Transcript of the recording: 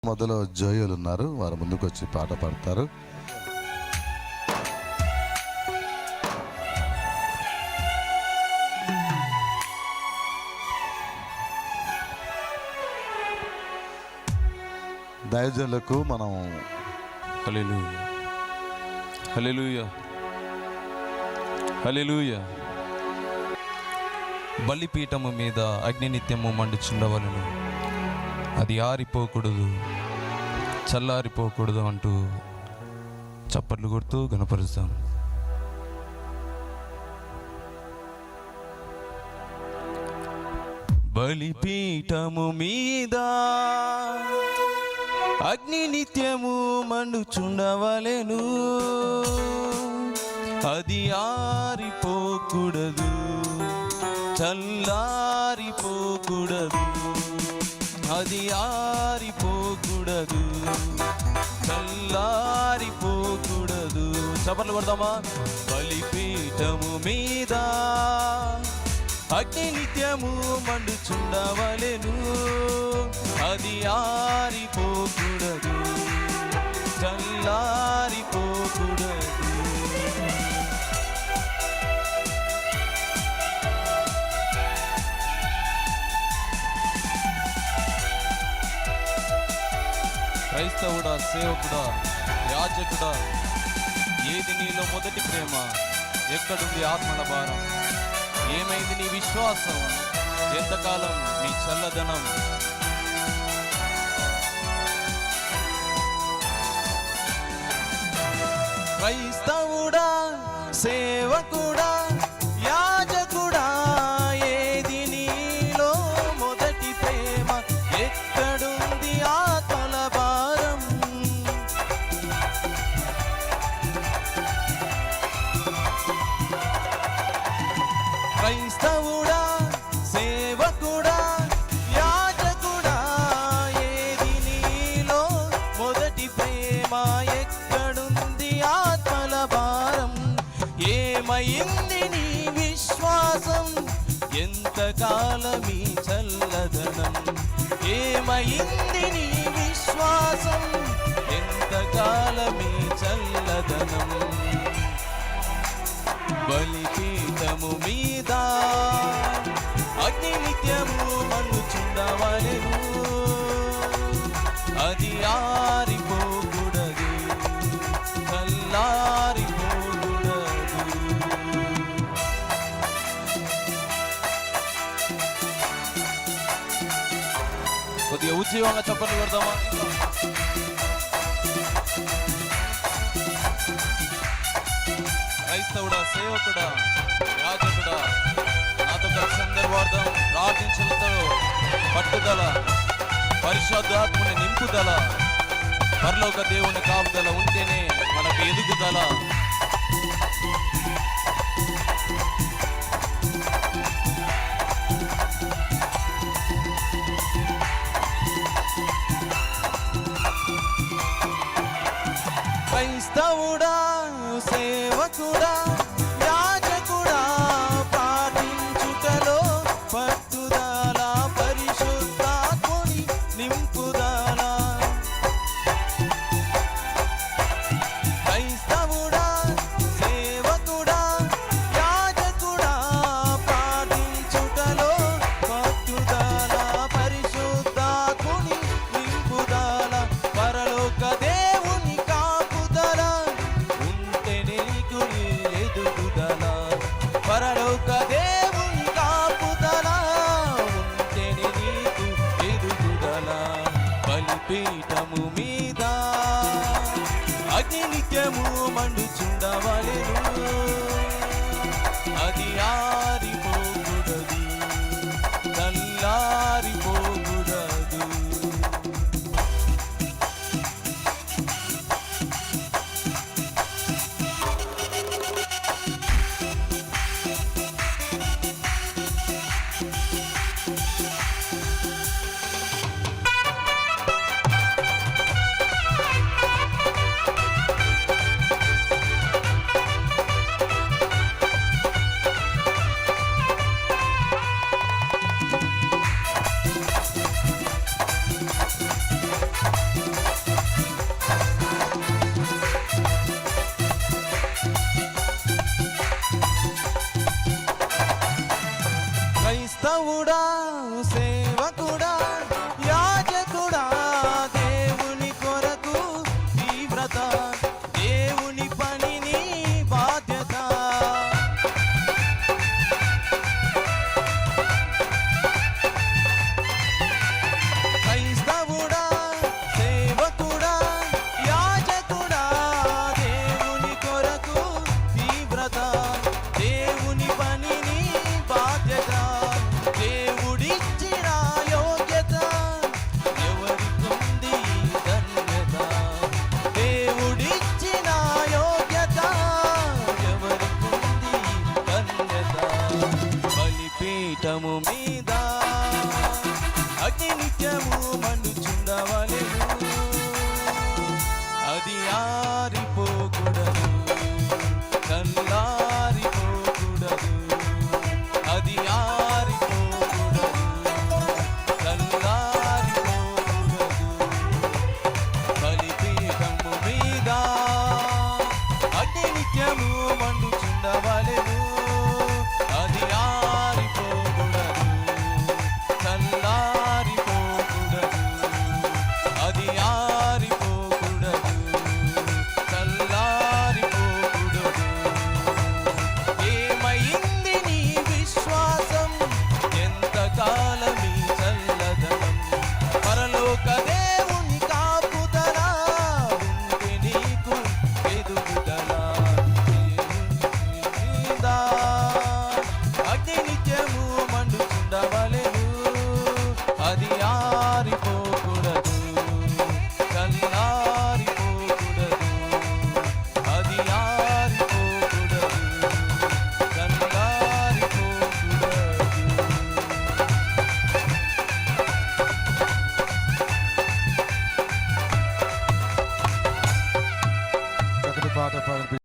మొదలు జోయలు ఉన్నారు, వారు ముందుకు వచ్చి పాట పాడతారు. దైవజనులకు మనం హల్లెలూయా హల్లెలూయా హల్లెలూయా. బలిపీఠము మీద అగ్ని నిత్యము మండుచుండవలను, అది ఆరిపోకూడదు, చల్లారిపోకూడదు అంటూ చప్పట్లు కొడుతూ గణపరుస్తాం. బలిపీఠము మీద అగ్ని నిత్యము మండుచుండవలెను, అది ఆరిపోకూడదు, చల్లారిపోకూడదు, అది ఆరిపోకూడదు, చల్లారిపోకూడదు. చప్పట్లు కొడదామా? బలిపీఠము మీద అగ్ని నిత్యము మండుచుండవలెను, అది ఆరిపోకూడదు, చల్లారిపోకూడదు. క్రైస్తవుడా, సేవకుడా, యాజకుడా, ఏది నీలో మొదటి ప్రేమ? ఎక్కడుంది ఆత్మల భారం? ఏమైంది నీ విశ్వాసం? ఎంతకాలం నీ చల్లదనం? క్రైస్తవుడా, సేవకుడా, యాజకుడా, ఏది నీలో మొదటి ప్రేమ? ఎక్కడుంది ఆత్మల భారం? క్రైస్తవుడా, సేవకుడా, యాజకుడా, ఏది నీలో మొదటి ప్రేమ? ఎక్కడుంది ఆత్మల భారం? ఏమైంది నీ విశ్వాసం? ఎంతకాలమీ చల్లదనం? ఏమైంది నీ విశ్వాసం? ఎంతకాలమీ చల్లదనం? బలిపీఠము మీద అగ్ని నిత్యము మండుచుండవలెను, అది ఆరిపోకూడదు, చల్లారిపోకూడదు. కొద్దిగా ఉజ్జీవంగా చప్పట్లు కొడదామా? క్రైస్తవుడా, సేవకుడా, యాజకుడా, నాతో కలిసి అందరి వాడదాం. ప్రార్థించలతో పట్టుదల, పరిశుద్ధాత్మని నింపుదల, పరలోక దేవుని కాపుదల ఉంటేనే మనకు ఎదుగుదల. క్రైస్తవుడా, సేవకుడా, యాజకుడా, ప్రార్థించుటలో పట్టుదల, పరిశుద్ధాత్ముని నింపుదల. క్రైస్తవుడా, సేవకుడా, యాజకుడా, ప్రార్థించుటలో పట్టుదల, పరిశుద్ధాత్ముని నింపుదల. పరలోక దేవుని కాపుదల ఉంటేనే నీకు ఎదుగుదల. పరలోక దేవుని కాపుదల ఉంటేనే నీకు ఎదుగుదల. బలిపీఠము మీద అగ్ని నిత్యము మండుచుండవలెను, అది ఆరిపోకూడదు, చల్లారిపోకూడదు. పాట పాడి